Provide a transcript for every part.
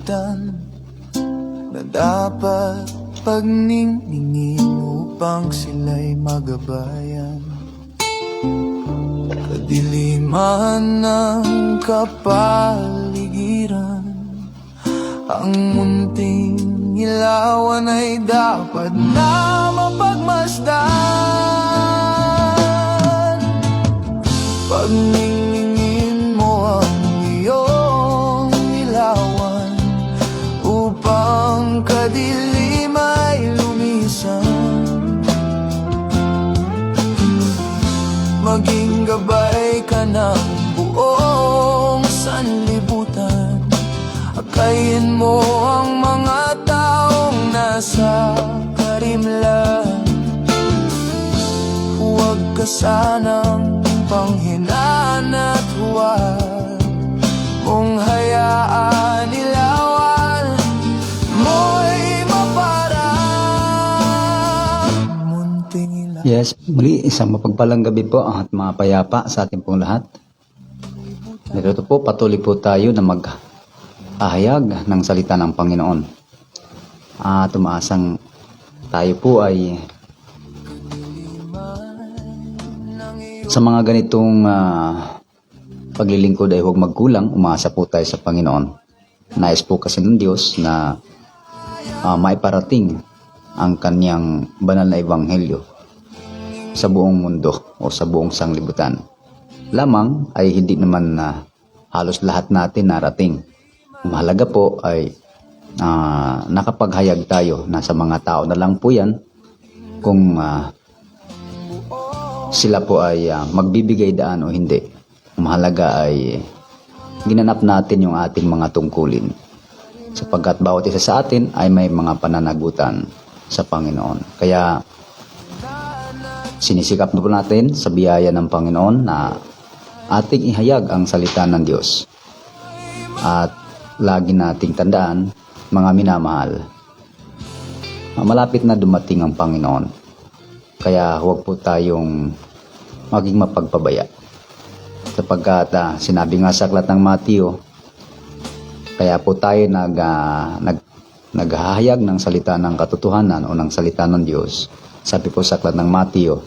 sanlibutan na dapat pagningning upang sila'y magabayan. Kadiliman ng kapaligiran, ang munting ilawan ay dapat na mapagmasdan. Pagningin mo ang iyong ilawan upang kadilim ay lumisan. Maging gabay ka ng buong sanlibutan. Akayin mo ang mga taong nasa karimlan. Huwag ka sanang panghinaan at huwag mong hayaan ilawan mo'y maparang munting ilaw. Yes, muli isang mapagpalang gabi po at mapayapa sa ating pong lahat. Dito po patuloy po tayo na maghahayag ng salita ng Panginoon. At umaasang tayo po ay sa mga ganitong paglilingkod ay huwag magkulang. Umaasa po tayo sa Panginoon. Nais po kasi ng Diyos na maiparating ang kanyang banal na ebanghelyo sa buong mundo o sa buong sanglibutan. Lamang ay hindi naman halos lahat natin narating. Mahalaga po ay nakapaghayag tayo na sa mga tao na lang po yan kung sila po ay magbibigay daan o hindi. Mahalaga ay ginanap natin yung ating mga tungkulin sapagkat bawat isa sa atin ay may mga pananagutan sa Panginoon. Kaya sinisikap na po natin sa biyaya ng Panginoon na ating ihayag ang salita ng Diyos. At lagi nating tandaan, mga minamahal, malapit na dumating ang Panginoon. Kaya huwag po tayong maging mapagpabaya. Sapagkat sinabi nga sa aklat ng Mateo, kaya po tayo naghahayag ng salita ng katotohanan o ng salita ng Diyos. Sabi po sa aklat ng Mateo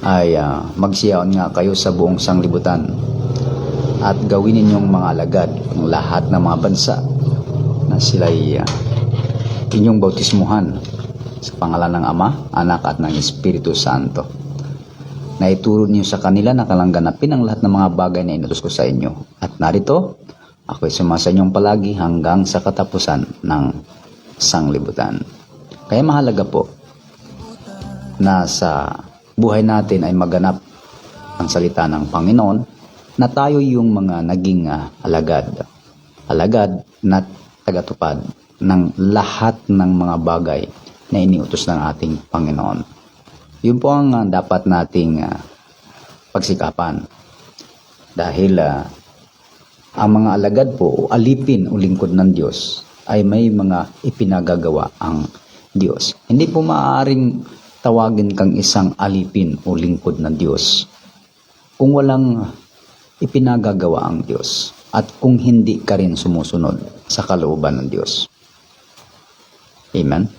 ay magsiyaon nga kayo sa buong sanglibutan at gawin ninyong mga alagad ng lahat ng mga bansa na sila'y inyong bautismuhan sa pangalan ng Ama, Anak at ng Espiritu Santo. Na ituro niyo sa kanila na kalangganapin ang lahat ng mga bagay na inutos ko sa inyo. At narito, ako'y sumasa inyong palagi hanggang sa katapusan ng sanglibutan. Kaya mahalaga po na sa buhay natin ay maganap ang salita ng Panginoon na tayo yung mga naging alagad na tagatupad ng lahat ng mga bagay na iniutos ng ating Panginoon. Yun po ang dapat nating pagsikapan. Dahil ang mga alagad po o alipin o lingkod ng Diyos ay may mga ipinagagawa ang Diyos. Hindi po maaaring tawagin kang isang alipin o lingkod ng Diyos kung walang ipinagagawa ang Diyos at kung hindi ka rin sumusunod sa kalooban ng Diyos. Amen?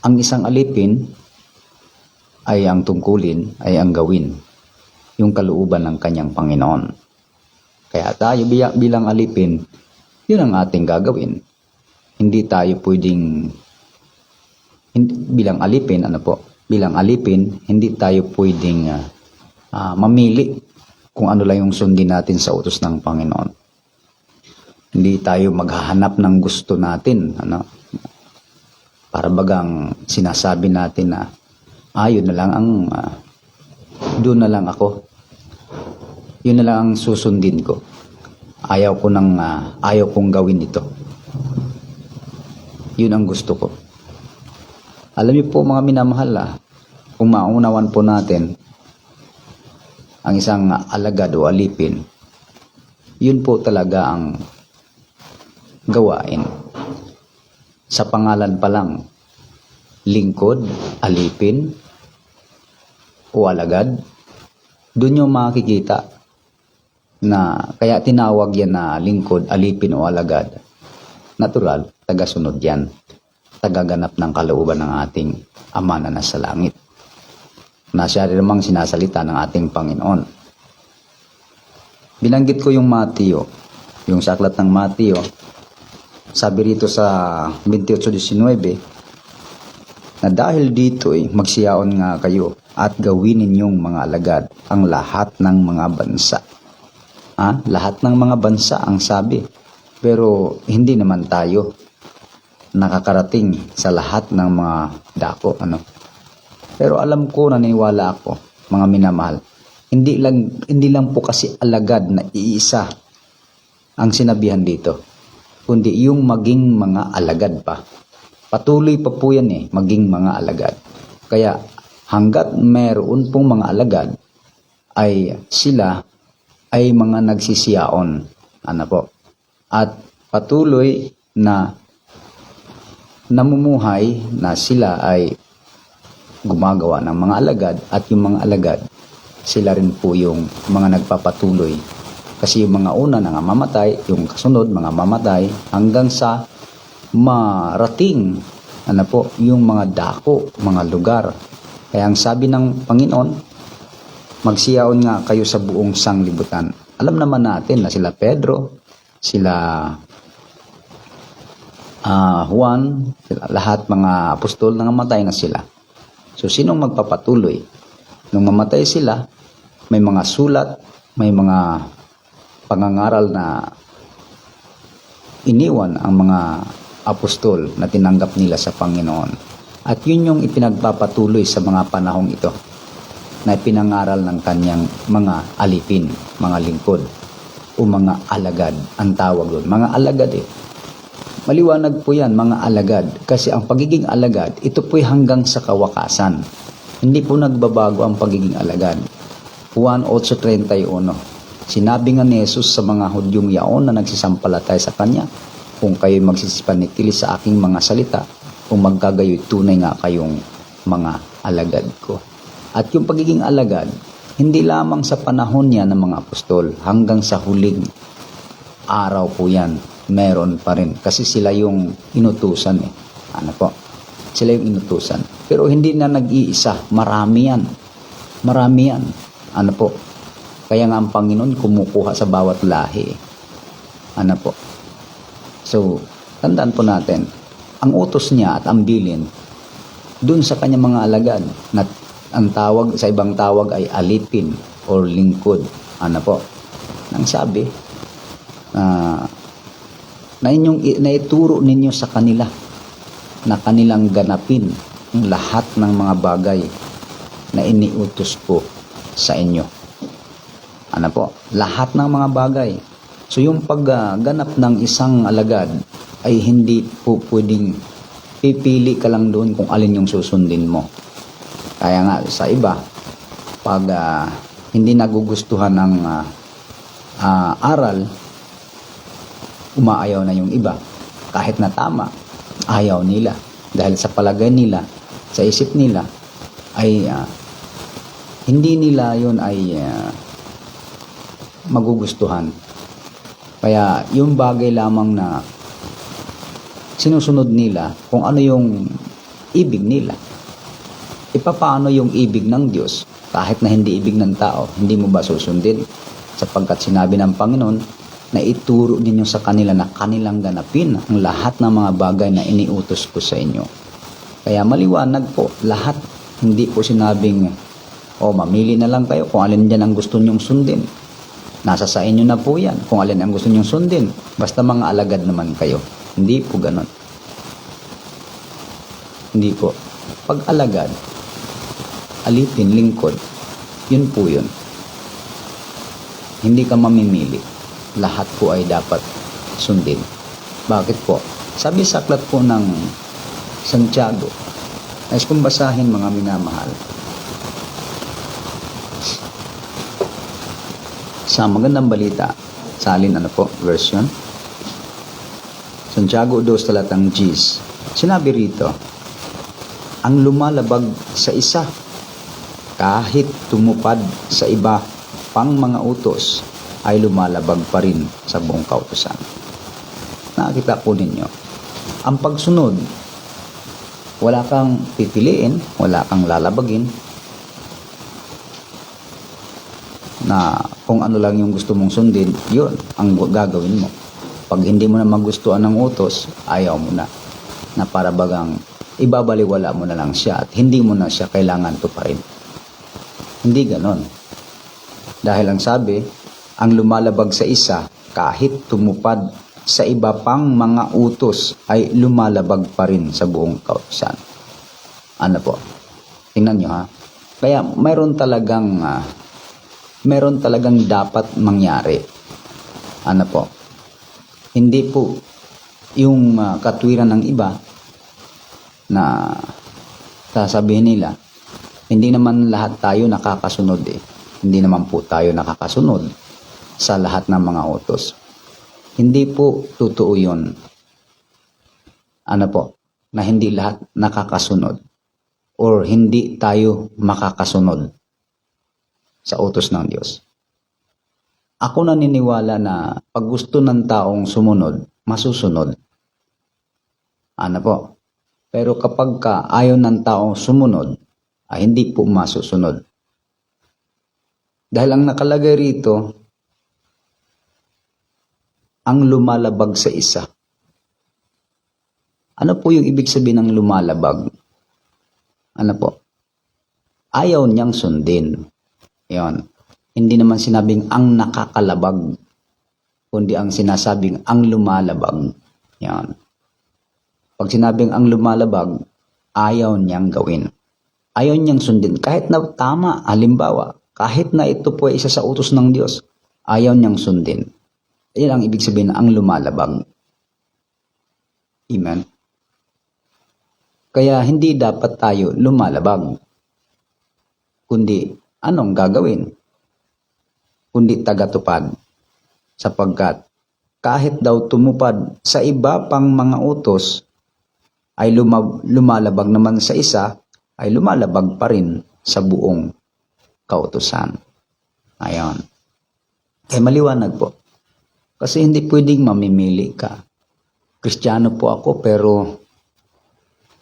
Ang isang alipin ay ang tungkulin, ay ang gawin, yung kalooban ng kanyang Panginoon. Kaya tayo bilang alipin, yun ang ating gagawin. Hindi tayo pwedeng, bilang alipin, hindi tayo pwedeng mamili kung ano lang yung sundin natin sa utos ng Panginoon. Hindi tayo maghahanap ng gusto natin, para bagang sinasabi natin na yun na lang doon na lang ako. Yun na lang ang susundin ko. Ayaw kong gawin ito. Yun ang gusto ko. Alam niyo po mga minamahal, kung maunawan po natin ang isang alagad o alipin, yun po talaga ang gawain. Sa pangalan pa lang, lingkod, alipin, o alagad, doon yung makikita na kaya tinawag yan na lingkod, alipin o alagad. natural, tagasunod yan. Tagaganap ng kalooban ng ating Ama na nasa langit. Na siya rin namang sinasalita ng ating Panginoon. Binanggit ko yung Mateo, yung sa aklat ng Mateo, sabi rito sa 28:19, na dahil dito'y magsiyaon nga kayo at gawin ninyong mga alagad ang lahat ng mga bansa. Lahat ng mga bansa ang sabi. Pero hindi naman tayo nakakarating sa lahat ng mga dako. Pero alam ko, naniniwala ako, mga minamahal, hindi lang po kasi alagad na iisa ang sinabihan dito, kundi yung maging mga alagad pa. Patuloy pa po yan maging mga alagad. Kaya hanggat meron pong mga alagad, ay sila ay mga nagsisiyaon. At patuloy na namumuhay na sila ay gumagawa ng mga alagad, at yung mga alagad, sila rin po yung mga nagpapatuloy. Kasi yung mga una na mamatay, yung kasunod mga mamatay, hanggang sa marating yung mga dako, mga lugar. Kaya ang sabi ng Panginoon, magsiyaon nga kayo sa buong sanglibutan. Alam naman natin na sila Pedro, sila Juan, lahat mga apostol na namatay na sila. So sinong magpapatuloy? Nung mamatay sila, may mga sulat, may mga pangangaral na iniwan ang mga apostol na tinanggap nila sa Panginoon. At yun yung ipinagpapatuloy sa mga panahong ito, na ipinangaral ng kanyang mga alipin, mga lingkod, o mga alagad. Ang tawag doon, mga alagad Maliwanag po yan, mga alagad. Kasi ang pagiging alagad, ito po'y hanggang sa kawakasan. Hindi po nagbabago ang pagiging alagad. Juan 8:31. Sinabi nga ni Jesus sa mga Hudyong yaon na nagsisampalatay sa Kanya, kung kayo'y magsisipanitili sa aking mga salita, kung magkagayo'y tunay nga kayong mga alagad ko. At yung pagiging alagad, hindi lamang sa panahon niya ng mga apostol, hanggang sa huling araw po yan, meron pa rin. Kasi sila yung inutusan Sila yung inutusan. Pero hindi na nag-iisa. Marami yan. Kaya nga ang Panginoon kumukuha sa bawat lahi. So, tandaan po natin, ang utos niya at ang bilin, dun sa kanyang mga alagad, na ang tawag, sa ibang tawag ay alipin or lingkod. Nang sabi, na ituro ninyo sa kanila na kanilang ganapin ang lahat ng mga bagay na iniutos ko sa inyo. Lahat ng mga bagay. So yung pagganap ng isang alagad ay hindi po pwedeng pipili ka lang doon kung alin yung susundin mo. Kaya nga sa iba, pag hindi nagugustuhan ng aral, umaayaw na yung iba. Kahit na tama, ayaw nila. Dahil sa palagay nila, sa isip nila, ay hindi nila yun ay magugustuhan. Kaya yung bagay lamang na sinusunod nila, kung ano yung ibig nila. Paano yung ibig ng Diyos? Kahit na hindi ibig ng tao, hindi mo ba susundin? Sapagkat sinabi ng Panginoon, na ituro ninyo sa kanila na kanilang ganapin ang lahat ng mga bagay na iniutos ko sa inyo. Kaya maliwanag po, lahat. Hindi po sinabing, mamili na lang kayo kung alin dyan ang gusto nyong sundin. Nasa sa inyo na po yan, kung alin ang gusto nyong sundin. Basta mga alagad naman kayo. Hindi po ganon. Hindi po. Pag alagad, alipin, lingkod, yun po yun. Hindi ka mamimili. Lahat po ay dapat sundin. Bakit po? Sabi sa aklat po ng Santiago, nais kong basahin, mga minamahal, sa Magandang Balita, sa alin version? Santiago 2 talatang Gs. Sinabi rito, ang lumalabag sa isa, kahit tumupad sa iba pang mga utos, ay lumalabag pa rin sa buong kautusan. Nakikita po ninyo. Ang pagsunod, wala kang pipiliin, wala kang lalabagin, na kung ano lang yung gusto mong sundin, yun ang gagawin mo. Pag hindi mo na magustuhan ng utos, ayaw mo na. Na para bagang ibabaliwala mo na lang siya at hindi mo na siya kailangan tuparin. Hindi ganon. Dahil ang sabi, ang lumalabag sa isa, kahit tumupad sa iba pang mga utos, ay lumalabag pa rin sa buong kautusan. Ano po? Tingnan nyo ha. Kaya mayroon talagang dapat mangyari. Ano po? Hindi po yung katwiran ng iba na sasabihin nila, hindi naman lahat tayo nakakasunod eh. Hindi naman po tayo nakakasunod sa lahat ng mga utos. Hindi po totoo yun. Ano po? Na hindi lahat nakakasunod or hindi tayo makakasunod sa utos ng Diyos. Ako naniniwala na pag gusto ng taong sumunod, masusunod. Ano po? Pero kapag ayaw ng taong sumunod, ay hindi po masusunod. Dahil ang nakalagay rito, ang lumalabag sa isa. Ano po yung ibig sabihin ng lumalabag? Ano po? Ayaw niyang sundin. Yon. Hindi naman sinabing ang nakakalabag, kundi ang sinasabing ang lumalabag. Yan. Pag sinabing ang lumalabag, ayaw niyang gawin. Ayaw niyang sundin. Kahit na tama, halimbawa, kahit na ito po ay isa sa utos ng Diyos, ayaw niyang sundin. Yan ang ibig sabihin ng ang lumalabag. Amen. Kaya hindi dapat tayo lumalabag. Kundi anong gagawin? Kundi tagatupad. Sapagkat kahit daw tumupad sa iba pang mga utos, ay lumalabag naman sa isa, ay lumalabag pa rin sa buong kautusan. Ayan. Kaya maliwanag po. Kasi hindi pwedeng mamimili ka. Kristiyano po ako pero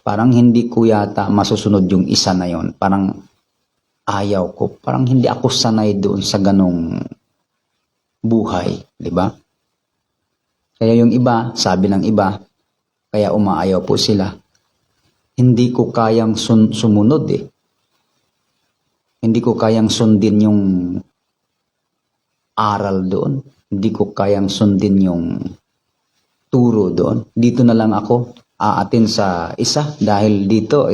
parang hindi ko yata masusunod yung isa na yon. Parang ayaw ko. Parang hindi ako sanay doon sa ganong buhay. Diba? Kaya yung iba, sabi ng iba, kaya umaayaw po sila. Hindi ko kayang sumunod eh. Hindi ko kayang sundin yung aral doon. Hindi ko kayang sundin yung turo doon. Dito na lang ako aatin sa isa dahil dito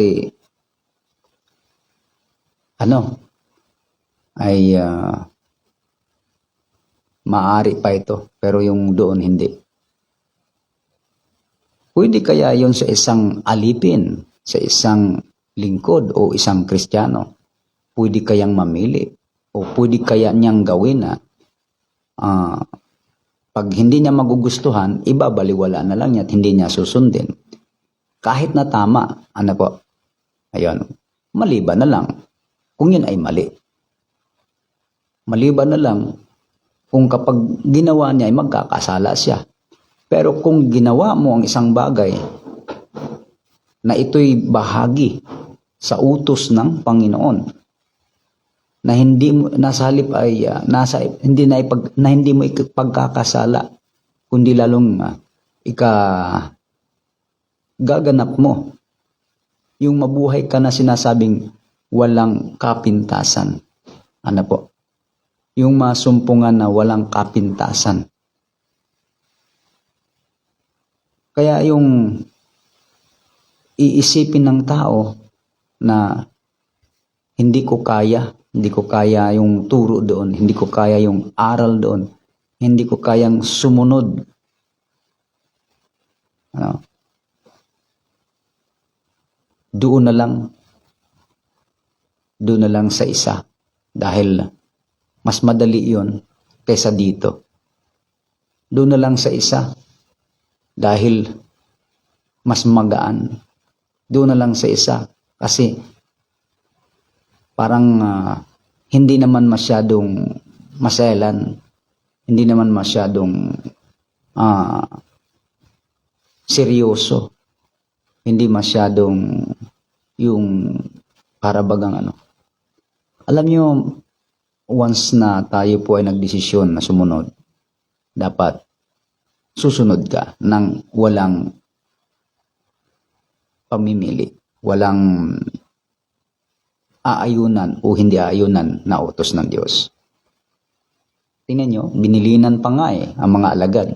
maaari pa ito pero yung doon hindi. Pwede kaya yon sa isang alipin, sa isang lingkod o isang Kristiyano? Pwede kayang mamili o pwede kaya niyang gawin na pag hindi niya magugustuhan, ibabaliwala na lang niya at hindi niya susundin. Kahit na tama, ano po? Ayun, maliban na lang kung yun ay mali. Maliban na lang kung kapag ginawa niya ay magkakasala siya. Pero kung ginawa mo ang isang bagay na ito'y bahagi sa utos ng Panginoon, na hindi mo nasa halip ay hindi mo ipagkakasala, kundi lalong gaganap mo yung mabuhay ka na sinasabing walang kapintasan. Ano po? Yung masumpungan na walang kapintasan. Kaya yung iisipin ng tao na hindi ko kaya yung turo doon, hindi ko kaya yung aral doon, hindi ko kayang sumunod. Ano? Doon na lang sa isa dahil mas madali yun kaysa dito. Doon na lang sa isa dahil mas magaan. Doon na lang sa isa kasi parang hindi naman masyadong maselan, hindi naman masyadong seryoso. Hindi masyadong yung parabagang ano. Alam nyo, once na tayo po ay nagdesisyon na sumunod, dapat susunod ka ng walang pamimili, walang aayunan o hindi aayunan na utos ng Diyos. Tingnan nyo, binilinan pa nga ang mga alagad.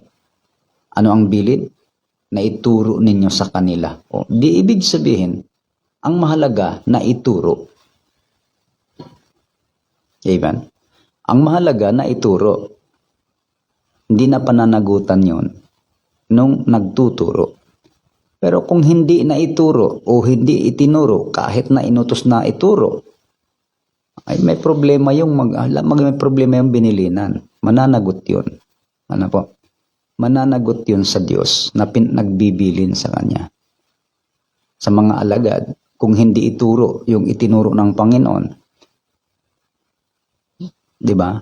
Ano ang bilid? Na ituro ninyo sa kanila. O, di ibig sabihin, ang mahalaga na ituro. Amen? Ang mahalaga na ituro. Hindi na pananagutan yon nung nagtuturo. Pero kung hindi na ituro o hindi itinuro kahit na inutos na ituro, ay may problema may problema yung binilinan. Mananagot yun. Ano po? Mananagot yun sa Diyos na nagbibilin sa Kanya. Sa mga alagad, kung hindi ituro yung itinuro ng Panginoon, di ba?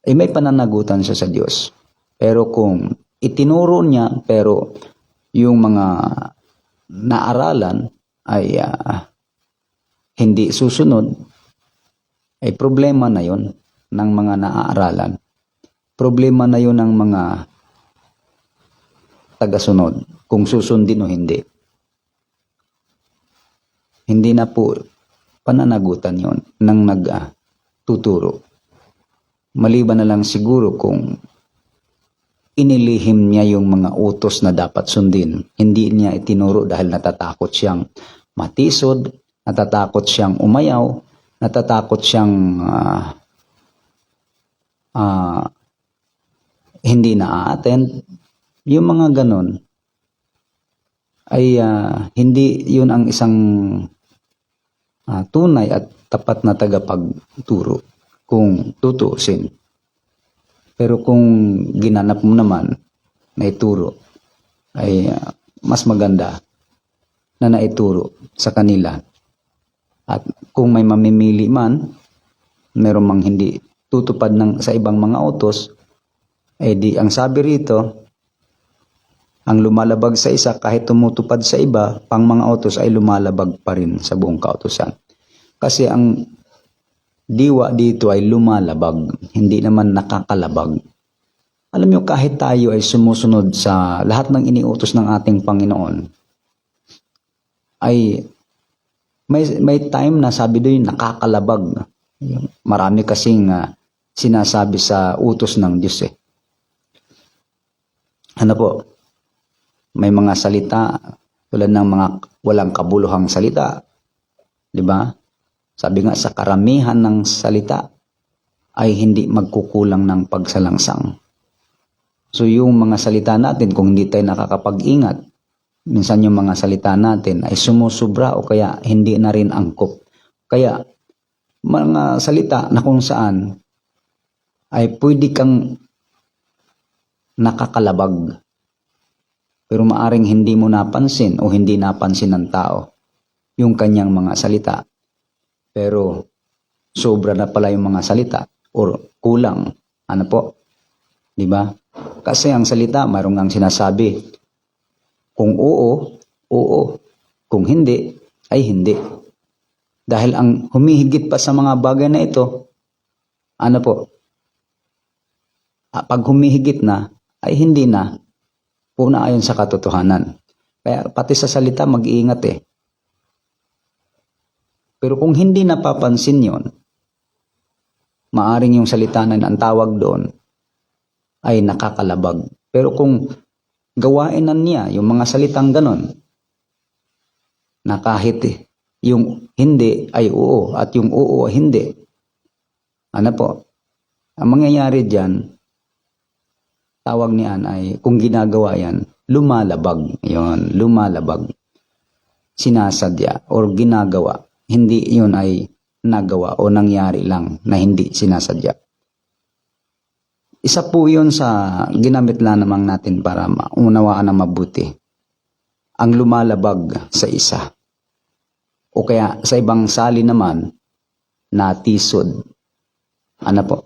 Eh may pananagutan siya sa Diyos. Pero kung itinuro niya, pero yung mga naaralan ay hindi susunod, ay problema na yon ng mga naaaralan. Problema na yon ng mga tagasunod, kung susundin o hindi. Hindi na po pananagutan yon ng nagtuturo. Maliban na lang siguro kung inilihim niya yung mga utos na dapat sundin. Hindi niya itinuro dahil natatakot siyang matisod, natatakot siyang umayaw, natatakot siyang hindi na-attend. Yung mga ganon ay hindi yun ang isang tunay at tapat na tagapagturo kung tutuusin. Pero kung ginanap mo naman na ituro, ay mas maganda na naituro sa kanila. At kung may mamimili man, meron mang hindi tutupad sa ibang mga utos, eh di ang sabi rito, ang lumalabag sa isa kahit tumutupad sa iba, pang mga utos ay lumalabag pa rin sa buong kautusan. Kasi ang diwa dito ay lumalabag, hindi naman nakakalabag. Alam niyo, kahit tayo ay sumusunod sa lahat ng iniutos ng ating Panginoon, ay may time na sabi doon nakakalabag. Marami kasing sinasabi sa utos ng Diyos Ano po? May mga salita tulad ng mga walang kabuluhang salita. 'Di ba? Sabi nga sa karamihan ng salita ay hindi magkukulang ng pagsalangsang. So yung mga salita natin, kung hindi tayo nakakapag-ingat, minsan yung mga salita natin ay sumusubra o kaya hindi na rin angkop. Kaya mga salita na kung saan ay pwede kang nakakalabag. Pero maaring hindi mo napansin o hindi napansin ng tao yung kanyang mga salita. Pero sobra na pala yung mga salita or kulang. Ano po? Di ba? Kasi ang salita, mayroong ang sinasabi. Kung oo, oo. Kung hindi, ay hindi. Dahil ang humihigit pa sa mga bagay na ito, ano po? Pag humihigit na, ay hindi na. Una ayon sa katotohanan. Kaya pati sa salita, mag-iingat Pero kung hindi napapansin yon, maaring yung salita na ang tawag doon ay nakakalabag. Pero kung gawain na niya yung mga salitang ganon, na kahit yung hindi ay oo at yung oo ay hindi, ano po, ang mangyayari dyan, tawag niyan ay, kung ginagawa yan, lumalabag. Yon, lumalabag. Sinasadya or ginagawa. Hindi yun ay nagawa o nangyari lang na hindi sinasadya. Isa po yun sa ginamit lang naman natin para maunawaan na mabuti. Ang lumalabag sa isa. O kaya sa ibang sali naman, natisod. Ano po?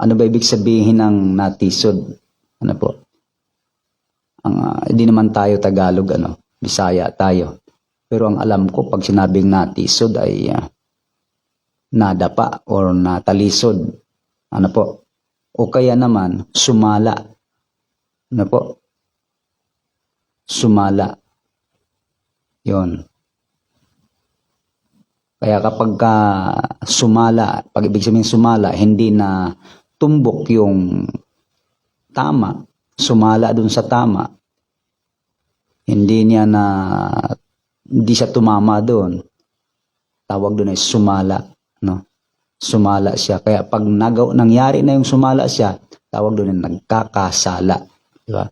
Ano ba ibig sabihin ng natisod? Ano po? Hindi naman tayo Tagalog, Bisaya tayo. Pero ang alam ko, pag sinabing natisod ay nadapa or natalisod. Ano po? O kaya naman, sumala. Ano po? Sumala. Yon. Kaya kapag sumala, pag ibig sabihin sumala, hindi na tumbok yung tama, sumala dun sa tama, hindi siya tumama doon, tawag doon ay sumala, no? Sumala siya. Kaya pag nangyari na yung sumala siya, tawag doon ay nagkakasala. Di ba?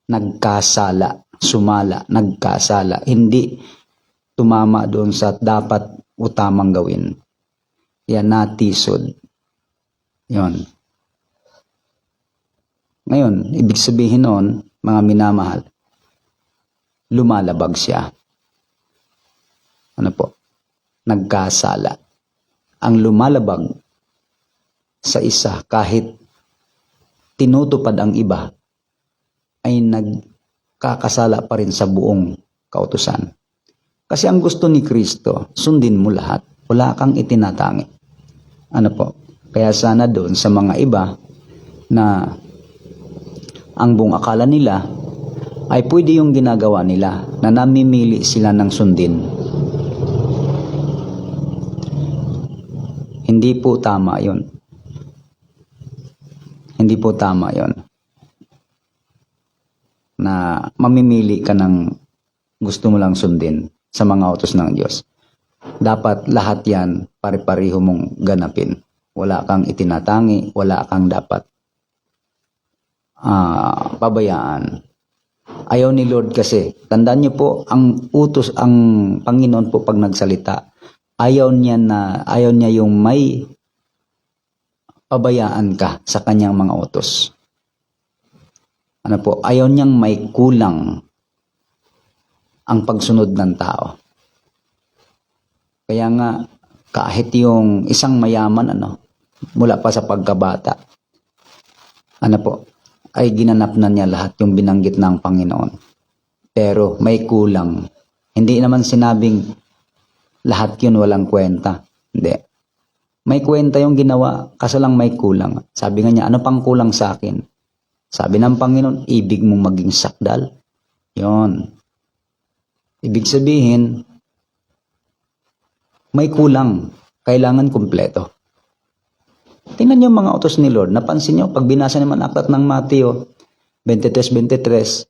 Nagkasala, sumala, nagkasala. Hindi tumama doon sa dapat o tamang gawin. Yan, natisod. Yon. Ngayon, ibig sabihin noon, mga minamahal, lumalabag siya. Ano po? Nagkasala. Ang lumalabag sa isa kahit tinutupad ang iba ay nagkakasala pa rin sa buong kautusan. Kasi ang gusto ni Kristo, sundin mo lahat. Wala kang itinatangi. Ano po? Kaya sana doon sa mga iba na ang buong akala nila ay pwede yung ginagawa nila na namimili sila ng sundin. Hindi po tama yun. Hindi po tama yun. Na mamimili ka ng gusto mo lang sundin sa mga utos ng Diyos. Dapat lahat yan pare-pareho mong ganapin. Wala kang itinatangi, wala kang dapat pabayaan. Ayaw ni Lord kasi, tandaan niyo po, ang utos, ang Panginoon po pag nagsalita, ayaw niya yung may pabayaan ka sa kanyang mga utos. Ano po, ayaw niyang may kulang ang pagsunod ng tao. Kaya nga, kahit yung isang mayaman, mula pa sa pagkabata, ay ginanap na niya lahat yung binanggit ng Panginoon. Pero may kulang. Hindi naman sinabing lahat yun walang kwenta. Hindi. May kwenta yung ginawa, kaso lang may kulang. Sabi nga niya, ano pang kulang sa akin? Sabi ng Panginoon, ibig mong maging sakdal. Yon. Ibig sabihin, may kulang. Kailangan kumpleto. Tingnan niyo mga utos ni Lord. Napansin niyo, pag binasa naman aklat ng Mateo 23:23,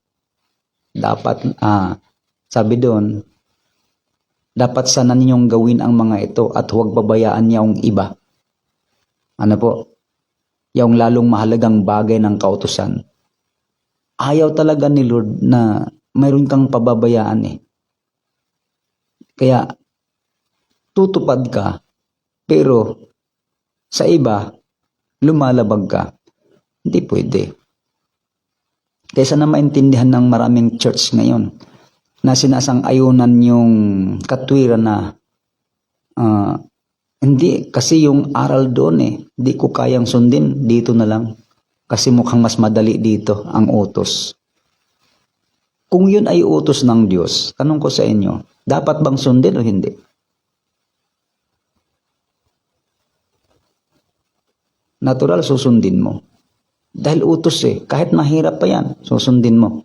dapat, sabi doon, dapat sana ninyong gawin ang mga ito at huwag babayaan niya ang iba. Ano po? Yung lalong mahalagang bagay ng kautusan. Ayaw talaga ni Lord na mayroon kang pababayaan . Kaya, tutupad ka, pero sa iba, lumalabag ka. Hindi pwede. Kaya sana maintindihan ng maraming church ngayon na sinasang-ayunan yung katwiran na hindi, kasi yung aral doon hindi ko kayang sundin, dito na lang. Kasi mukhang mas madali dito ang utos. Kung yun ay utos ng Diyos, tanong ko sa inyo, dapat bang sundin o hindi? Natural, susundin mo. Dahil utos kahit mahirap pa yan, susundin mo.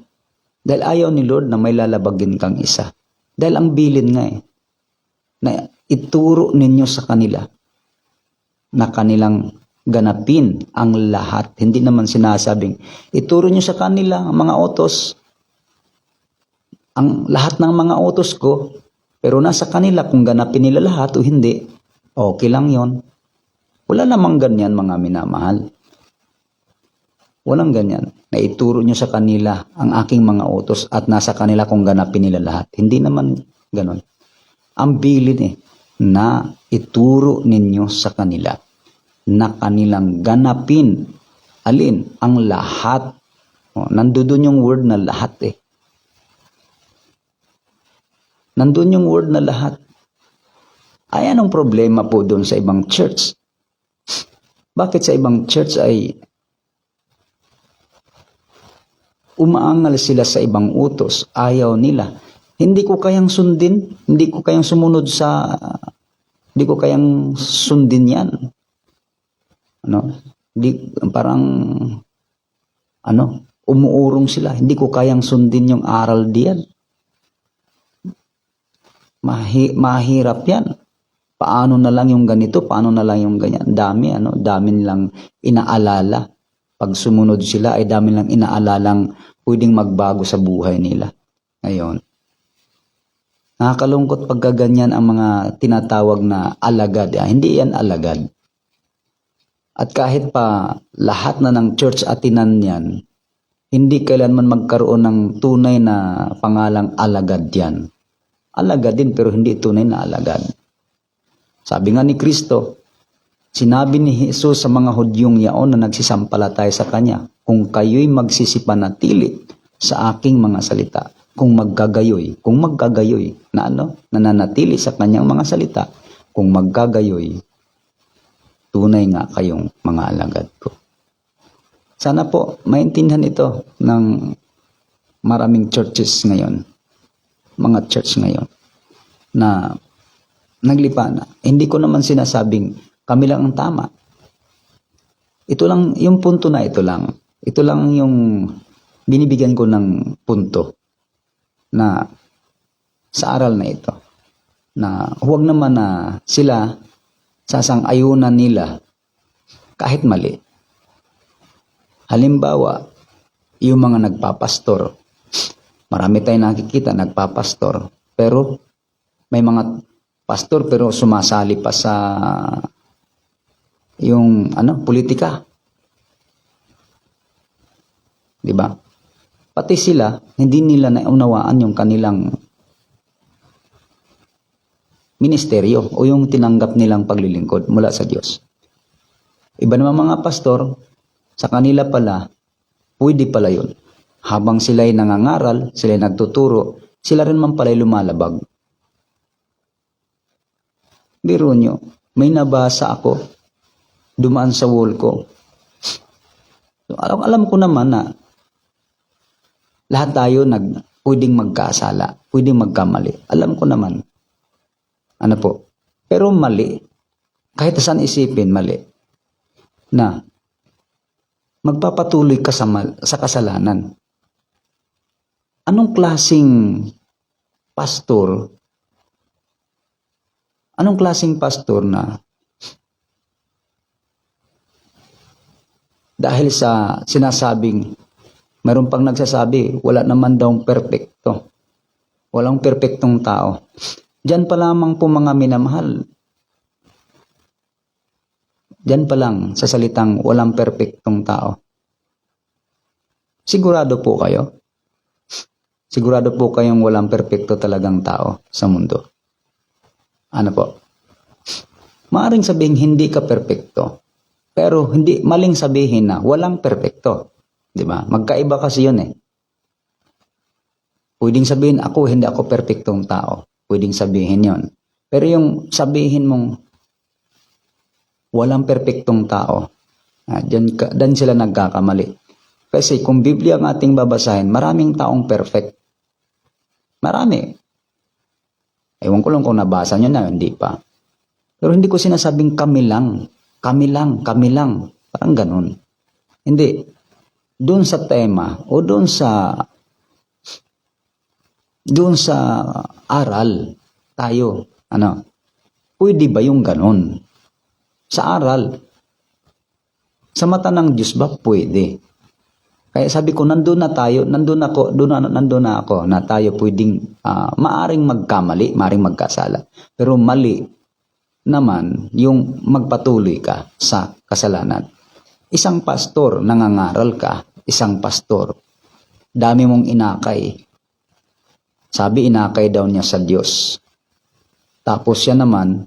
Dahil ayaw ni Lord na may lalabagin kang isa. Dahil ang bilin nga na ituro ninyo sa kanila na kanilang ganapin ang lahat. Hindi naman sinasabing, ituro nyo sa kanila ang mga utos. Ang lahat ng mga utos ko, pero nasa kanila kung ganapin nila lahat o hindi, okay lang yon. Wala namang ganyan mga minamahal. Walang ganyan. Naituro nyo sa kanila ang aking mga utos at nasa kanila kung ganapin nila lahat. Hindi naman ganon. Ang bilin na ituro ninyo sa kanila na kanilang ganapin. Alin? Ang lahat. Nandun yung word na lahat Nandun yung word na lahat. Ay, anong problema po doon sa ibang church? Bakit sa ibang church ay Umaangal sila sa ibang utos, ayaw nila. Hindi ko kayang sundin, hindi ko kayang sumunod sa, hindi ko kayang sundin yan. Parang, umuurong sila, hindi ko kayang sundin yung aral diyan. Mahirap yan. Paano na lang yung ganito, paano na lang yung ganyan. Dami nilang inaalala. Pag sumunod sila ay dami nilang inaalalang pwedeng magbago sa buhay nila. Ngayon, nakakalungkot pag ganyan ang mga tinatawag na alagad. Hindi yan alagad. At kahit pa lahat na ng church atinan yan, hindi kailanman magkaroon ng tunay na pangalang alagad yan. Alagad din pero hindi tunay na alagad. Sabi nga ni Kristo, sinabi ni Jesus sa mga Hudyong yaon na nagsisampalataya sa Kanya, kung kayo'y magsisipanatili sa aking mga salita, kung maggagayoy, nananatili sa Kanyang mga salita, kung maggagayoy, tunay nga kayong mga alagad ko. Sana po maintindihan ito ng maraming churches ngayon, mga church ngayon, na naglipa na. Hindi ko naman sinasabing kami lang ang tama. Ito lang, yung punto na ito lang. Ito lang yung binibigyan ko ng punto na sa aral na ito. Na huwag naman na sila sasang-ayunan nila kahit mali. Halimbawa, yung mga nagpapastor. Marami tayong nakikita nagpapastor. Pero may mga pastor pero sumasali pa sa yung politika. 'Di ba? Pati sila hindi nila naunawaan yung kanilang ministeryo o yung tinanggap nilang paglilingkod mula sa Diyos. Iba naman mga pastor, sa kanila pala pwede pala yun. Habang sila'y nangangaral, sila'y nagtuturo, sila rin man pala'y lumalabag. Biro nyo, may nabasa ako, dumaan sa wall ko. So, alam ko naman na lahat tayo pwedeng magkasala, pwedeng magkamali. Alam ko naman. Pero mali, kahit saan isipin, mali, na magpapatuloy ka sa kasalanan. Anong klaseng pastor na dahil sa sinasabing, mayroon pang nagsasabi, wala naman daw perpekto. Walang perpektong tao. Diyan pa lamang po mga minamahal. Diyan pa lang sa salitang walang perpektong tao. Sigurado po kayo? Sigurado po kayong walang perpekto talagang tao sa mundo? Maaring sabihin hindi ka perpekto. Pero hindi maling sabihin na walang perpekto. 'Di ba? Magkaiba kasi 'yun eh. Pwedeng sabihin hindi ako perpektong tao. Pwedeng sabihin 'yon. Pero yung sabihin mong walang perpektong tao, diyan sila nagkakamali. Kasi kung Biblia ang ating babasahin, maraming taong perfect. Marami. Ewan ko lang kung nabasa nyo na, hindi pa. Pero hindi ko sinasabing kami lang. Parang ganun. Hindi. Doon sa tema o doon sa aral tayo, pwede ba yung ganun? Sa aral. Sa mata ng Diyos ba? Pwede. Kaya sabi ko, nandun na ako na tayo pwedeng maaring magkamali, maaring magkasala. Pero mali naman yung magpatuloy ka sa kasalanan. Isang pastor, nangangaral ka, isang pastor, dami mong inakay. Sabi, inakay daw niya sa Diyos. Tapos siya naman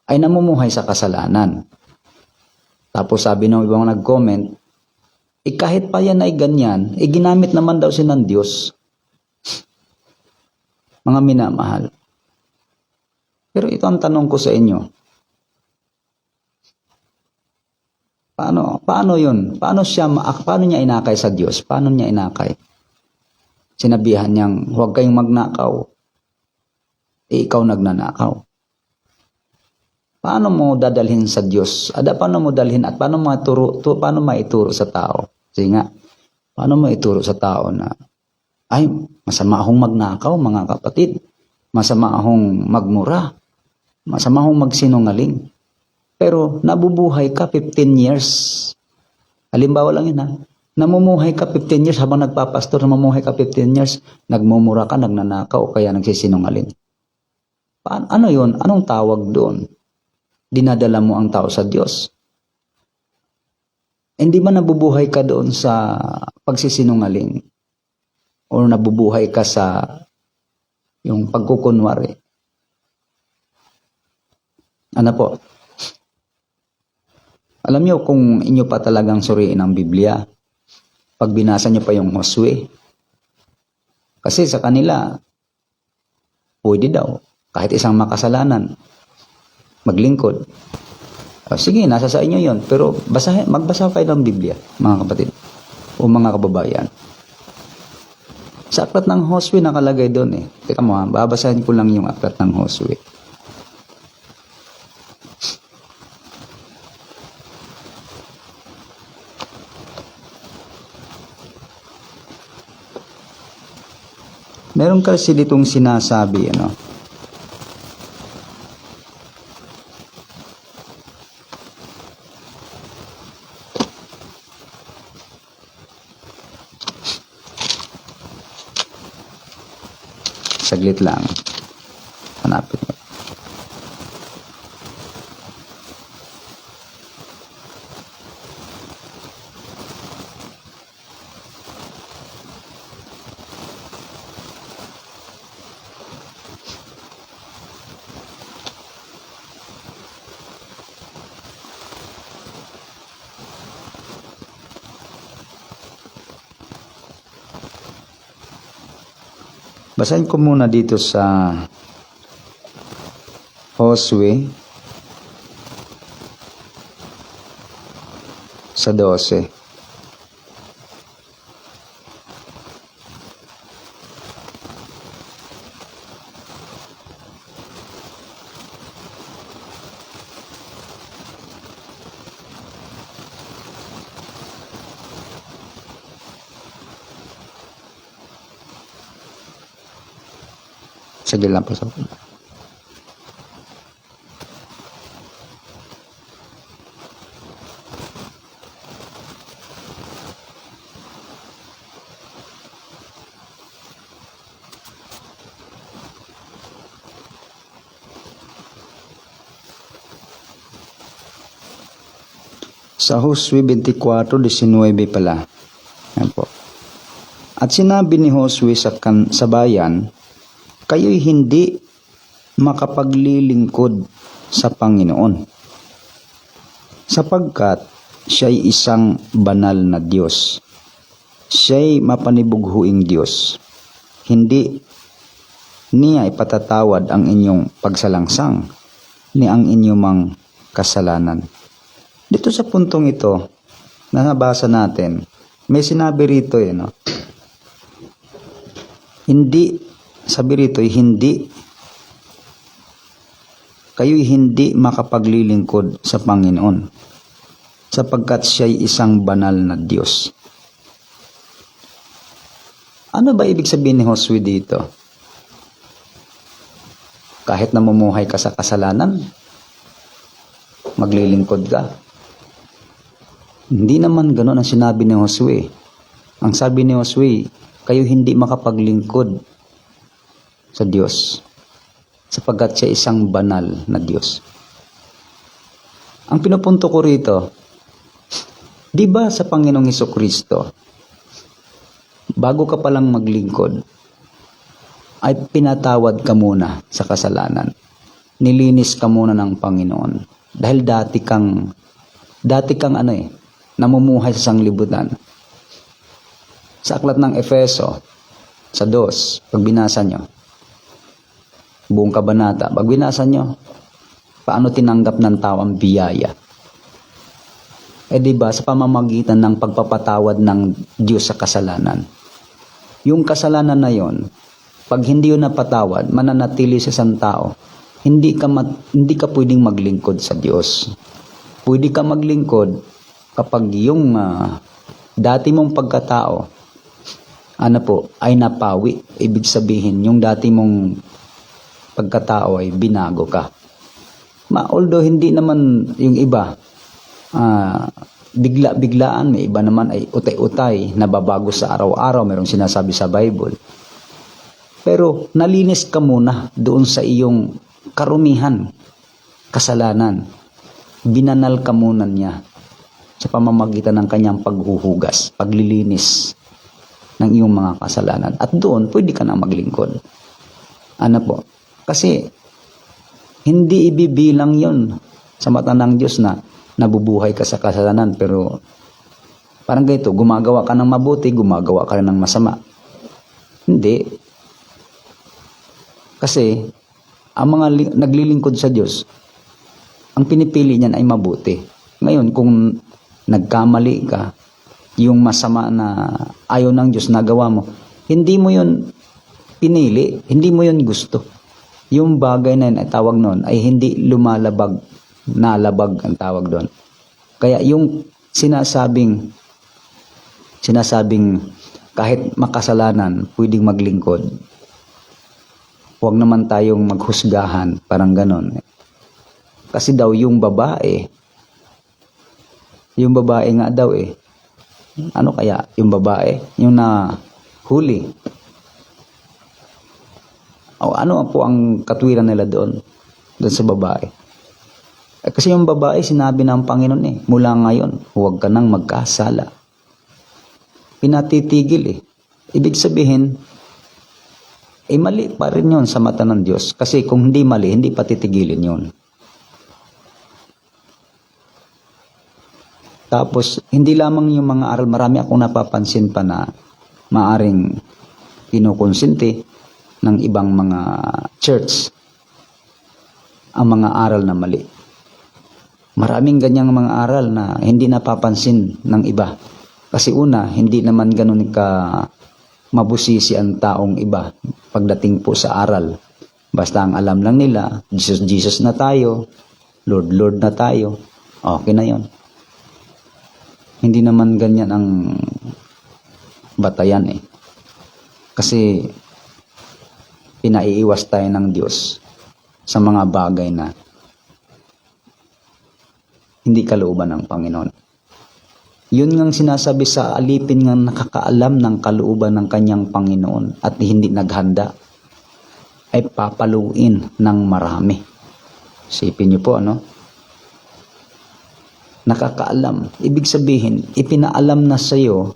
ay namumuhay sa kasalanan. Tapos sabi ng ibang nag-comment, kahit pa yan ay ganyan, ginamit naman daw siya ng Diyos. Mga minamahal. Pero ito ang tanong ko sa inyo. Paano yun? Paano niya inakay sa Diyos? Paano niya inakay? Sinabihan niyang, huwag kayong magnakaw. Ikaw nagnanakaw. Paano mo dadalhin sa Diyos? Paano mo dalhin at paano maituro sa tao? Kasi nga, paano mo ituro sa tao na, ay, masama akong magnakaw, mga kapatid. Masama akong magmura. Masama akong magsinungaling. Pero nabubuhay ka 15 years. Halimbawa lang yun ha. Namumuhay ka 15 years habang nagpapastor, namumuhay ka 15 years, nagmumura ka, nagnanakaw, o kaya nagsisinungaling. Ano yun? Anong tawag doon? Dinadala mo ang tao sa Diyos. Hindi ba nabubuhay ka doon sa pagsisinungaling? O nabubuhay ka sa yung pagkukunwari? Ano po? Alam niyo kung inyo pa talagang suriin ang Biblia, pag binasa niyo pa yung Josue, kasi sa kanila, pwede daw, kahit isang makasalanan, maglingkod. Sige, nasa sa inyo yon, pero magbasa kayo ng Biblia, mga kapatid, o mga kababayan. Sa aklat ng Josue nakalagay doon eh. Teka mo ha, babasahin ko lang yung aklat ng Josue. Meron kasi ditong sinasabi, saglit lang. Hanapin mo. Basahin ko muna dito sa Josue sa 12. Sige lang po sa Josue 24:19 pala. Yan po. At sinabi ni Josue sa bayan, kayo'y hindi makapaglilingkod sa Panginoon, sapagkat siya'y isang banal na Diyos. Siya'y mapanibughuing Diyos. Hindi niya ipatatawad ang inyong pagsalangsang ni ang inyong mang kasalanan. Dito sa puntong ito, na nabasa natin, may sinabi rito sabi rito, kayo'y hindi makapaglilingkod sa Panginoon, sapagkat siya'y isang banal na Diyos. Ano ba ibig sabihin ni Josue dito? Kahit namumuhay ka sa kasalanan, maglilingkod ka? Hindi naman gano'n ang sinabi ni Josue. Ang sabi ni Josue, kayo hindi makapaglingkod sa Diyos, sapagkat siya isang banal na Diyos. Ang pinupunto ko rito, di ba sa Panginoong Hesukristo, bago ka palang maglingkod, ay pinatawad ka muna sa kasalanan. Nilinis ka muna ng Panginoon. Dahil dati kang namumuhay sa sanglibutan. Sa aklat ng Efeso, sa 2, pag binasa nyo, buong kabanata, pag binasa nyo, paano tinanggap ng tao ang biyaya? di ba, sa pamamagitan ng pagpapatawad ng Diyos sa kasalanan. Yung kasalanan na yon, pag hindi yun napatawad, mananatili sa isang tao, hindi ka pwedeng maglingkod sa Diyos. Pwede ka maglingkod kapag yung dati mong pagkatao, ay napawi. Ibig sabihin, yung dati mong pagkatao ay binago ka. Although hindi naman yung iba, bigla-biglaan, may iba naman ay utay-utay, nababago sa araw-araw, mayroong sinasabi sa Bible. Pero nalinis ka muna doon sa iyong karumihan, kasalanan. Binanal ka muna niya sa pamamagitan ng kanyang paghuhugas, paglilinis ng iyong mga kasalanan. At doon, pwede ka na maglingkod. Kasi hindi ibibilang yon sa mata ng Diyos na nabubuhay ka sa kasalanan. Pero parang ganito, gumagawa ka ng mabuti, gumagawa ka rin ng masama. Hindi. Kasi ang mga naglilingkod sa Diyos, ang pinipili niyan ay mabuti. Ngayon, kung nagkamali ka, yung masama na ayaw ng Diyos nagawa mo, hindi mo yun pinili, hindi mo yun gusto. Yung bagay na yun ay tawag noon ay hindi lumalabag, nalabag ang tawag doon. Kaya yung sinasabing kahit makasalanan, pwedeng maglingkod. Huwag naman tayong maghusgahan, parang ganon. Kasi daw yung babae nga daw ano kaya yung babae? Yung nahuli. Ano po ang katwiran nila doon sa babae? Kasi yung babae, sinabi ng Panginoon mula ngayon, huwag ka nang magkasala. Pinatitigil Ibig sabihin, mali pa rin yun sa mata ng Diyos. Kasi kung hindi mali, hindi patitigilin yun. Tapos, hindi lamang yung mga aral, marami akong napapansin pa na maaring kinukonsinti ng ibang mga church ang mga aral na mali. Maraming ganyang mga aral na hindi napapansin ng iba. Kasi una, hindi naman ganun ka mabusisi ang taong iba pagdating po sa aral. Basta ang alam lang nila, Jesus na tayo, Lord na tayo, okay na yon. Hindi naman ganyan ang batayan Kasi pinaiiwas tayo ng Diyos sa mga bagay na hindi kalooban ng Panginoon. Yun ngang sinasabi sa alipin nga nakakaalam ng kalooban ng kanyang Panginoon at hindi naghanda ay papaluin ng marami. Isipin niyo po, nakakaalam. Ibig sabihin, ipinaalam na sa iyo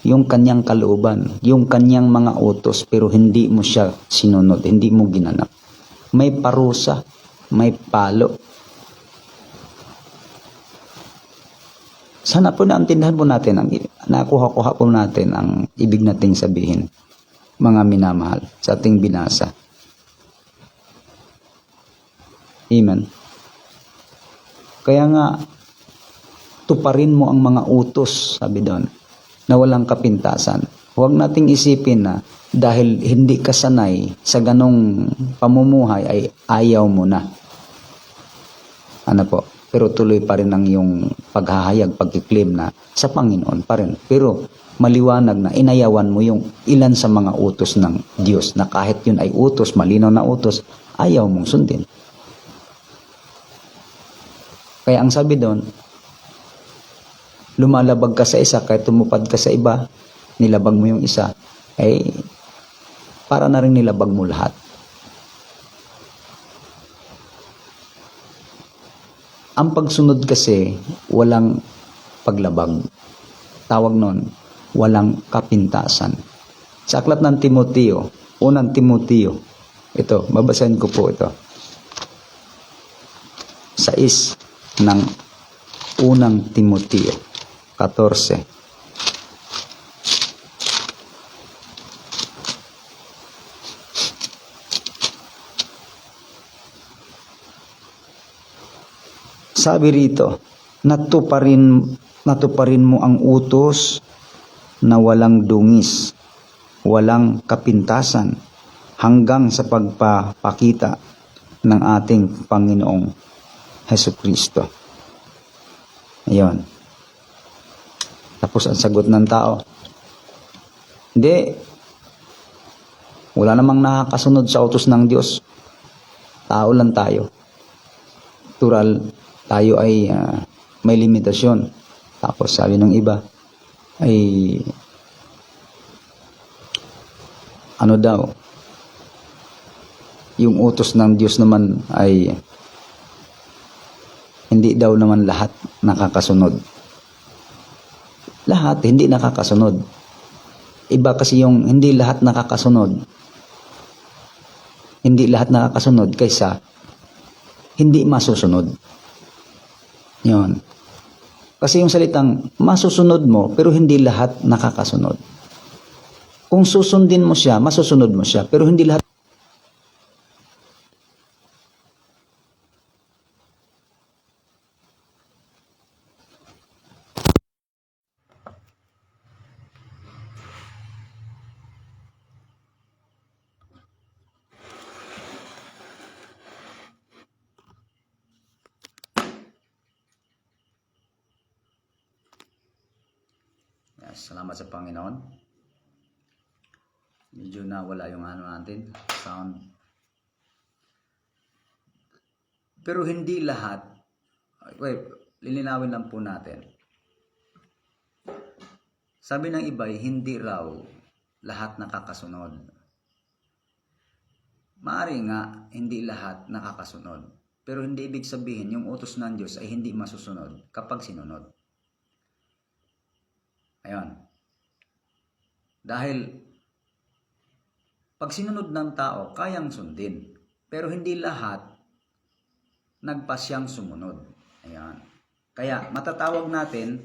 yung kanyang kalooban, yung kanyang mga utos, pero hindi mo siya sinunod, hindi mo ginanap. May parusa, may palo. Sana po naintindihan po natin, nakuha-kuha po natin ang ibig nating sabihin, mga minamahal, sa ating binasa. Amen. Kaya nga, tuparin mo ang mga utos, sabi doon, na walang kapintasan. Huwag nating isipin na dahil hindi ka sanay sa ganong pamumuhay ay ayaw mo na. Pero tuloy pa rin ang iyong paghahayag, pagkiklaim na sa Panginoon pa rin. Pero maliwanag na inayawan mo yung ilan sa mga utos ng Diyos na kahit yun ay utos, malinaw na utos, ayaw mong sundin. Kaya ang sabi doon, lumalabag ka sa isa, kahit tumupad ka sa iba, nilabag mo yung isa, para na rin nilabag mo lahat. Ang pagsunod kasi, walang paglabag. Tawag nun, walang kapintasan. Sa aklat ng Timoteo, unang Timoteo, ito, babasahin ko po ito. 6 ng unang Timoteo, 14. Sabi rito, natuparin natuparin mo ang utos na walang dungis, walang kapintasan, hanggang sa pagpapakita ng ating Panginoong Hesus Kristo. Ayun. Tapos ang sagot ng tao, hindi, wala namang nakakasunod sa utos ng Diyos. Tao lang tayo. Natural, tayo ay may limitasyon. Tapos sabi ng iba, ay ano daw, yung utos ng Diyos naman ay hindi daw naman lahat nakakasunod. Lahat hindi nakakasunod. Iba kasi yung hindi lahat nakakasunod. Hindi lahat nakakasunod kaysa hindi masusunod. Yun. Kasi yung salitang masusunod mo pero hindi lahat nakakasunod. Kung susundin mo siya, masusunod mo siya, pero hindi lahat. Yes, salamat sa Panginoon. Medyo nawala yung ano natin, sound. Pero hindi lahat, wait, lilinawin lang po natin. Sabi ng iba, hindi raw lahat nakakasunod. Maari nga, hindi lahat nakakasunod. Pero hindi ibig sabihin, yung utos ng Diyos ay hindi masusunod kapag sinunod. Ayan. Dahil, pag sinunod ng tao, kayang sundin. Pero hindi lahat nagpasyang sumunod. Ayan. Kaya matatawag natin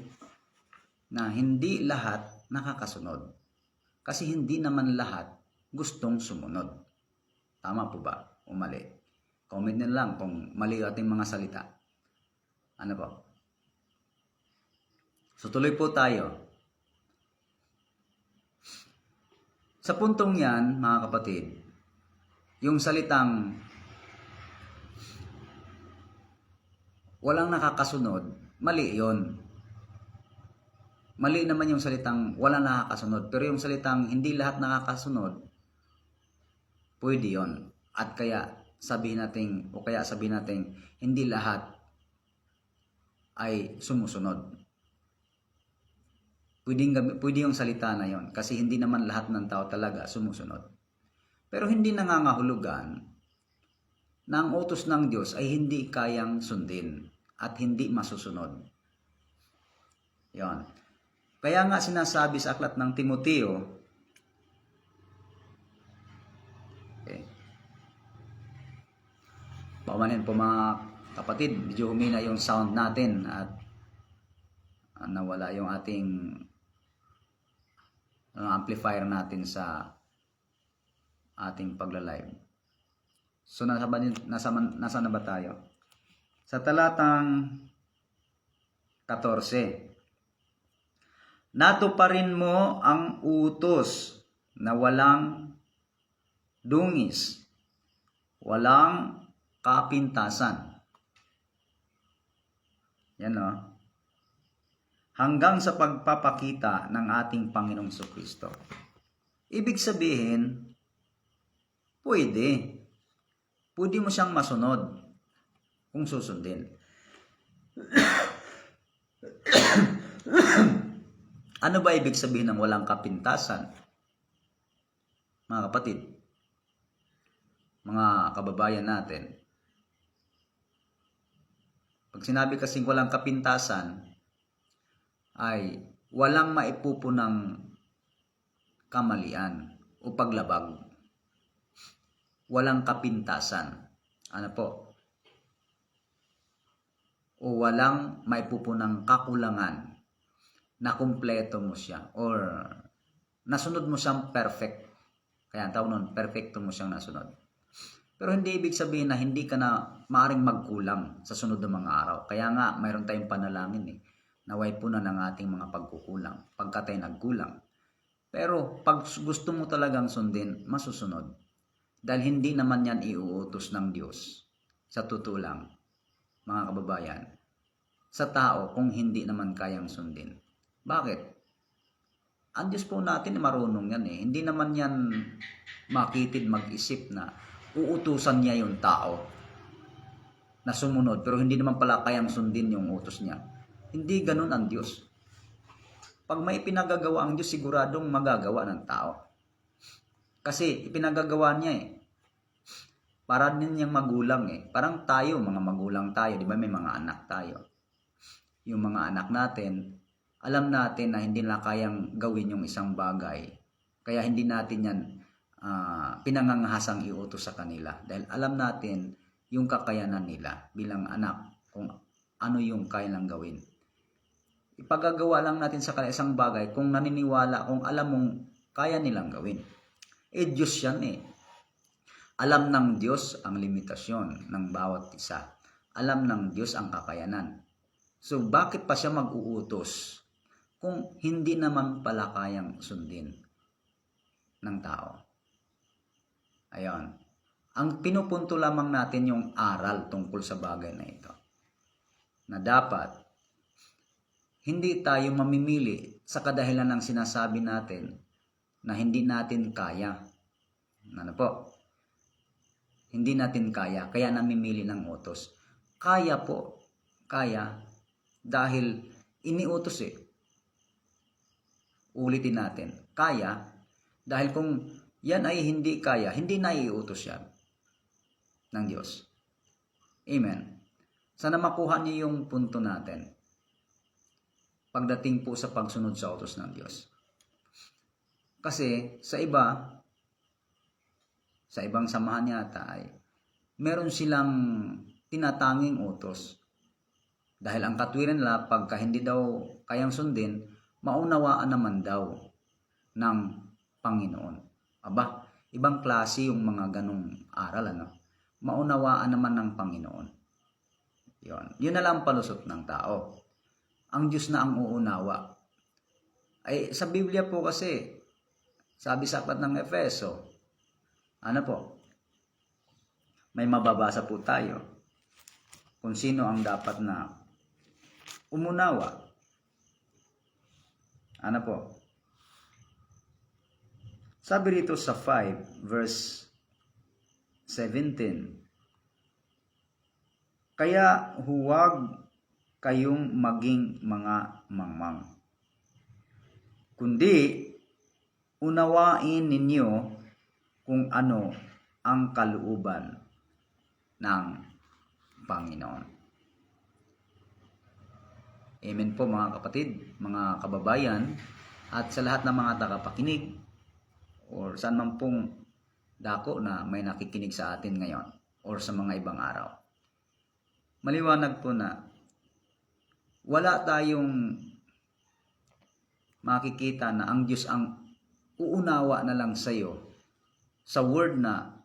na hindi lahat nakakasunod. Kasi hindi naman lahat gustong sumunod. Tama po ba? O mali? Comment nyo lang kung mali ating mga salita. Ano po? So tuloy po tayo. Sa puntong yan, mga kapatid, yung salitang walang nakakasunod, mali yon. Mali naman yung salitang walang nakakasunod. Pero yung salitang hindi lahat nakakasunod, pwede yon. At kaya sabihin natin, o kaya sabihin natin, hindi lahat ay sumusunod. Pwede yung salita na yon kasi hindi naman lahat ng tao talaga sumusunod. Pero hindi nangangahulugan na ang utos ng Diyos ay hindi kayang sundin at hindi masusunod. Yon. Kaya nga sinasabi sa aklat ng Timoteo, okay. Paumanin po mga kapatid, medyo humina yung sound natin at nawala yung ating amplifier natin sa ating pagla-live. So nasa na ba tayo? Sa talatang 14. Natuparin mo ang utos na walang dungis, walang kapintasan. Yan o. Hanggang sa pagpapakita ng ating Panginoong Jesucristo. Ibig sabihin, pwede. Pwede mo siyang masunod kung susundin. Ano ba ibig sabihin ng walang kapintasan? Mga kapatid, mga kababayan natin, pag sinabi kasing walang kapintasan, ay walang maipupunang kamalian o paglabag. Walang kapintasan. Ano po? O walang maipupunang kakulangan na kumpleto mo siya or nasunod mo siyang perfect. Kaya ang tawag nun, perfecto mo siyang nasunod. Pero hindi ibig sabihin na hindi ka na maaring magkulang sa sunod ng mga araw. Kaya nga, mayroon tayong panalangin eh. Naway punan ng ating mga pagkukulang, pagkat ay nagkulang. Pero pag gusto mo talagang sundin, masusunod. Dahil hindi naman yan iuutos ng Diyos. Sa totoo lang, mga kababayan, sa tao kung hindi naman kayang sundin. Bakit? Ang Diyos po natin marunong yan eh. Hindi naman yan makitid mag-isip na uutusan niya yung tao na sumunod pero hindi naman pala kayang sundin yung utos niya. Hindi ganun ang Diyos. Pag may pinagagawa ang Diyos, siguradong magagawa ng tao. Kasi ipinagagawa niya eh. Para din niyang magulang eh. Parang tayo, mga magulang tayo, di ba may mga anak tayo. Yung mga anak natin, alam natin na hindi nila kayang gawin yung isang bagay. Kaya hindi natin yan pinangangahasang iutos sa kanila. Dahil alam natin yung kakayanan nila bilang anak kung ano yung kaya lang gawin. Ipagagawa lang natin sa kanila isang bagay kung naniniwala, kung alam mong kaya nilang gawin. Eh Diyos yan eh. Alam ng Diyos ang limitasyon ng bawat isa. Alam ng Diyos ang kakayanan. So bakit pa siya mag-uutos kung hindi naman pala kayang sundin ng tao? Ayon. Ang pinupunto lamang natin yung aral tungkol sa bagay na ito. Na dapat hindi tayo mamimili sa kadahilan ng sinasabi natin na hindi natin kaya. Ano po? Hindi natin kaya, kaya namimili ng utos. Kaya po, kaya, dahil iniutos eh. Ulitin natin, kaya, dahil kung yan ay hindi kaya, hindi na iutos yan ng Diyos. Amen. Sana makuha niyo yung punto natin pagdating po sa pagsunod sa utos ng Diyos. Kasi sa ibang samahan yata ay meron silang tinatanging utos. Dahil ang katwiran nila pagka hindi daw kayang sundin, maunawaan naman daw ng Panginoon. Aba, ibang klase yung mga ganong aral, ano? Maunawaan naman ng Panginoon. Yun na lang palusot ng tao. Ang Diyos na ang uunawa. Ay, sa Biblia po kasi, sabi sa aklat ng Efeso, ano po? May mababasa po tayo kung sino ang dapat na umunawa. Ano po? Sabi rito sa 5 verse 17, kaya huwag kayong maging mga mangmang, kundi unawain ninyo kung ano ang kalooban ng Panginoon. Amen po mga kapatid, mga kababayan, at sa lahat ng mga tagapakinig or saan man pong dako na may nakikinig sa atin ngayon or sa mga ibang araw. Maliwanag po na wala tayong makikita na ang Diyos ang uunawa na lang sa iyo sa word na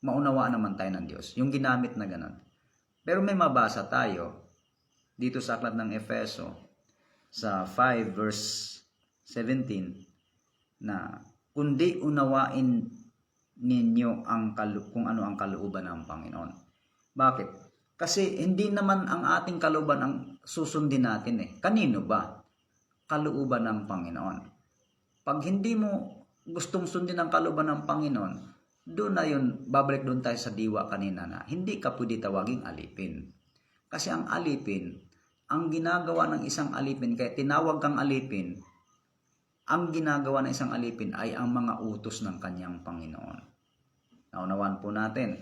maunawa naman tayo ng Diyos. Yung ginamit na ganun. Pero may mabasa tayo dito sa aklat ng Efeso sa 5 verse 17 na kundi unawain ninyo kung ano ang kalooban ng Panginoon. Bakit? Kasi hindi naman ang ating kalooban ang susundin natin eh. Kanino ba? Kalooban ng Panginoon. Pag hindi mo gustong sundin ang kalooban ng Panginoon, doon na yun, babalik doon tayo sa diwa kanina na hindi ka pwede tawaging alipin. Kasi ang alipin, ang ginagawa ng isang alipin, kaya tinawag kang alipin, ang ginagawa ng isang alipin ay ang mga utos ng kanyang Panginoon. Naunawan po natin.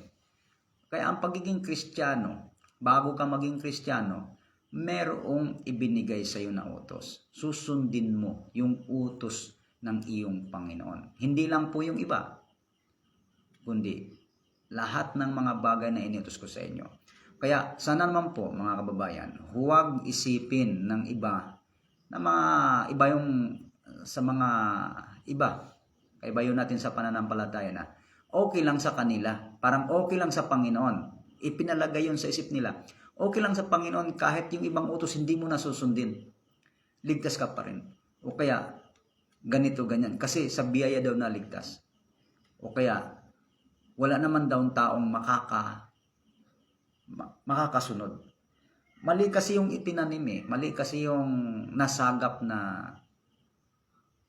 Kaya ang pagiging Kristiyano, bago ka maging Kristiyano, merong ibinigay sa iyo na utos. Susundin mo yung utos ng iyong Panginoon. Hindi lang po yung iba, kundi lahat ng mga bagay na iniutos ko sa inyo. Kaya sana naman po mga kababayan, huwag isipin ng iba na iba yung sa mga iba. Kaibayo natin sa pananampalataya na okay lang sa kanila, parang okay lang sa Panginoon. Ipinalagay yun sa isip nila. Okay lang sa Panginoon kahit yung ibang utos hindi mo nasusundin. ligtas ka pa rin. O kaya, ganito, ganyan. Kasi sa biyaya daw na ligtas. O kaya, wala naman daw taong makakasunod. Mali kasi yung itinanim eh. Mali kasi yung nasagap na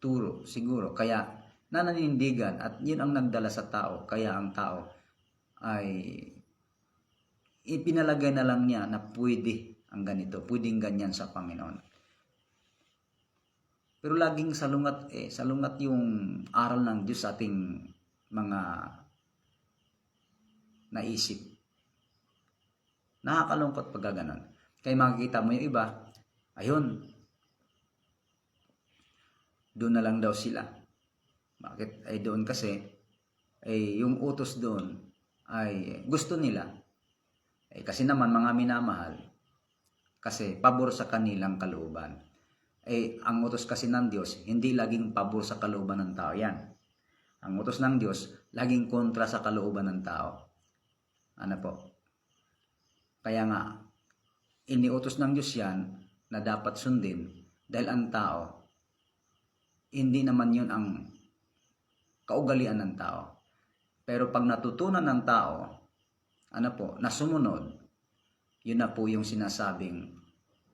turo siguro. Kaya nananindigan at yun ang nagdala sa tao. Kaya ang tao ay ipinalagay na lang niya na pwede ang ganito. Pwedeng ganyan sa Panginoon. Pero laging salungat yung aral ng Diyos sa ating mga naisip. Nakakalungkot pag gano'n. Kaya makikita mo yung iba, ayun, doon na lang daw sila. Bakit? Ay doon kasi, ay yung utos doon ay gusto nila. Ay kasi naman mga minamahal, kasi pabor sa kanilang kalooban. Ay ang utos kasi ng Diyos, hindi laging pabor sa kalooban ng tao yan. Ang utos ng Diyos, laging kontra sa kalooban ng tao. Ano po? Kaya nga, iniutos ng Diyos yan na dapat sundin dahil ang tao, hindi naman yun ang kaugalian ng tao. Pero pag natutunan ng tao, ano po, na sumunod, yun na po yung sinasabing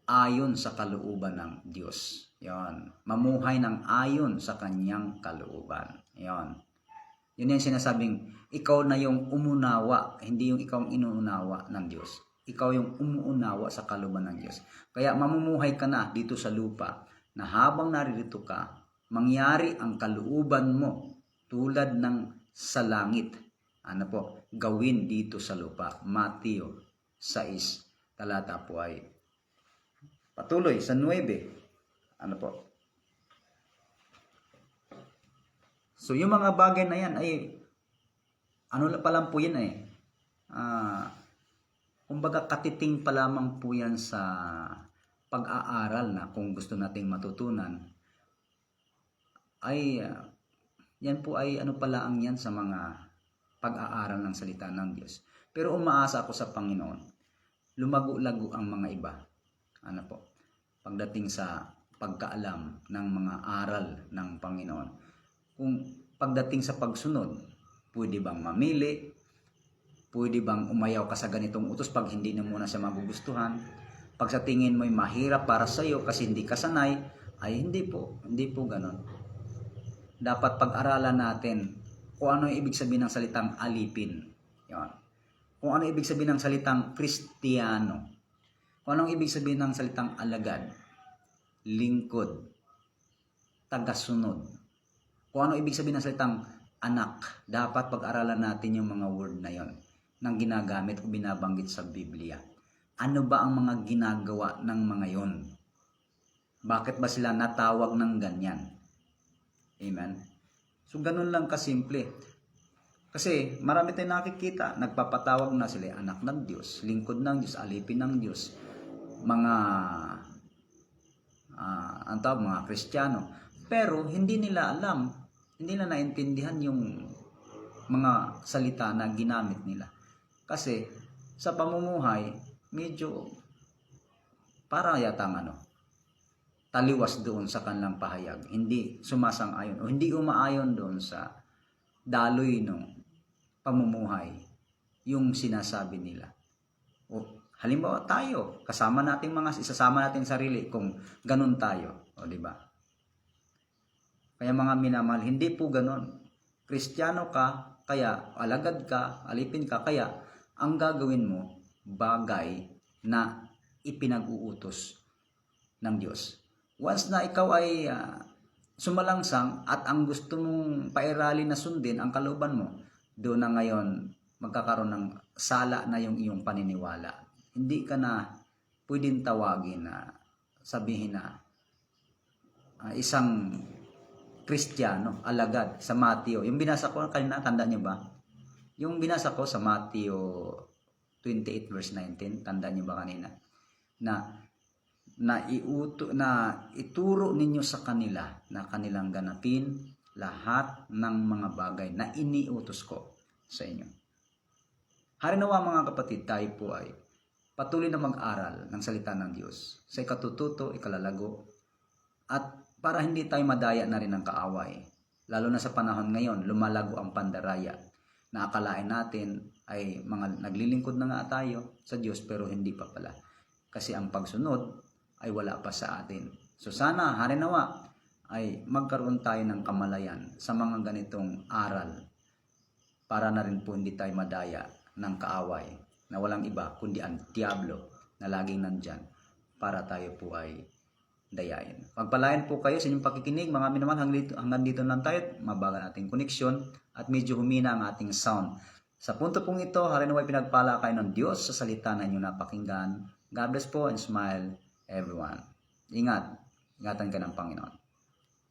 ayon sa kalooban ng Diyos. Yon. Mamuhay ng ayon sa kanyang kalooban. Yon. Yun yung sinasabing ikaw na yung umunawa, hindi yung ikaw ang inuunawa ng Diyos. Ikaw yung umuunawa sa kalooban ng Diyos. Kaya mamumuhay ka na dito sa lupa na habang naririto ka, mangyari ang kalooban mo tulad ng sa langit. Ano po? Gawin dito sa lupa. Mateo 6, talata po ay patuloy sa 9. Ano po? So yung mga bagay na yan ay ano pa lang po yan eh. Kumbaga katiting pa lamang po yan sa pag-aaral na kung gusto nating matutunan ay yan po ay ano pala ang yan sa mga pag-aaral ng salita ng Diyos. Pero umaasa ako sa Panginoon, lumago-lago ang mga iba. Ano po? Pagdating sa pagkaalam ng mga aral ng Panginoon. Kung pagdating sa pagsunod, pwede bang mamili? Pwede bang umayaw ka sa ganitong utos pag hindi na muna siya magugustuhan? Pag sa tingin mo'y mahirap para sa iyo kasi hindi ka sanay, ay hindi po ganon. Dapat pag-aralan natin kung ano yung ibig sabihin ng salitang alipin. Yan. Kung ano ibig sabihin ng salitang Kristiyano. Kung anong ibig sabihin ng salitang alagad, lingkod, tagasunod. Kung ano ibig sabihin ng salitang anak. Dapat pag-aralan natin yung mga word na yon nang ginagamit o binabanggit sa Biblia. Ano ba ang mga ginagawa ng mga yon? Bakit ba sila natawag ng ganyan? Amen? So, ganun lang kasimple. Kasi, marami tayong nakikita, nagpapatawag na sila anak ng Diyos, lingkod ng Diyos, alipin ng Diyos, mga mga Kristiyano. Pero, hindi nila alam, hindi nila naintindihan yung mga salita na ginamit nila. Kasi, sa pamumuhay, medyo, para yatang taliwas doon sa kanilang pahayag. Hindi sumasang-ayon o hindi umaayon doon sa daloy ng pamumuhay yung sinasabi nila. O halimbawa tayo, isasama natin sarili kung ganun tayo, o di ba? Kaya mga minamahal, hindi po ganun. Kristiyano ka, kaya alagad ka, alipin ka, kaya ang gagawin mo bagay na ipinag-uutos ng Diyos. Once na ikaw ay sumalangsang at ang gusto mong pairali na sundin ang kalooban mo, doon na ngayon magkakaroon ng sala na yung iyong paniniwala. Hindi ka na pwedeng tawagin na sabihin na isang Kristiyano, alagad sa Mateo. Yung binasa ko kanina, tanda niyo ba? Yung binasa ko sa Mateo 28 verse 19, tanda niyo ba kanina? Na ituro ninyo sa kanila na kanilang ganapin lahat ng mga bagay na iniutos ko sa inyo. Harinawa mga kapatid, tayo po ay patuloy na mag-aral ng salita ng Diyos sa ikatututo, ikalalago At para hindi tayo madaya na rin ng kaaway, lalo na sa panahon ngayon, lumalago ang pandaraya. Naakalain natin ay mga naglilingkod na nga tayo sa Diyos pero hindi pa pala. Kasi ang pagsunod ay wala pa sa atin. So sana, harinawa, ay magkaroon tayo ng kamalayan sa mga ganitong aral para na rin po hindi tayo madaya ng kaaway na walang iba kundi ang Diablo na laging nandyan para tayo po ay dayain. Pagpalain po kayo sa inyong pakikinig. Mga minamahal, hanggang dito lang tayo. Mabagal ating koneksyon at medyo humina ang ating sound. Sa punto pong ito, harinaway pinagpala kayo ng Diyos sa salita na inyong napakinggan. God bless po and smile everyone. Ingat. Ingatan ka ng Panginoon.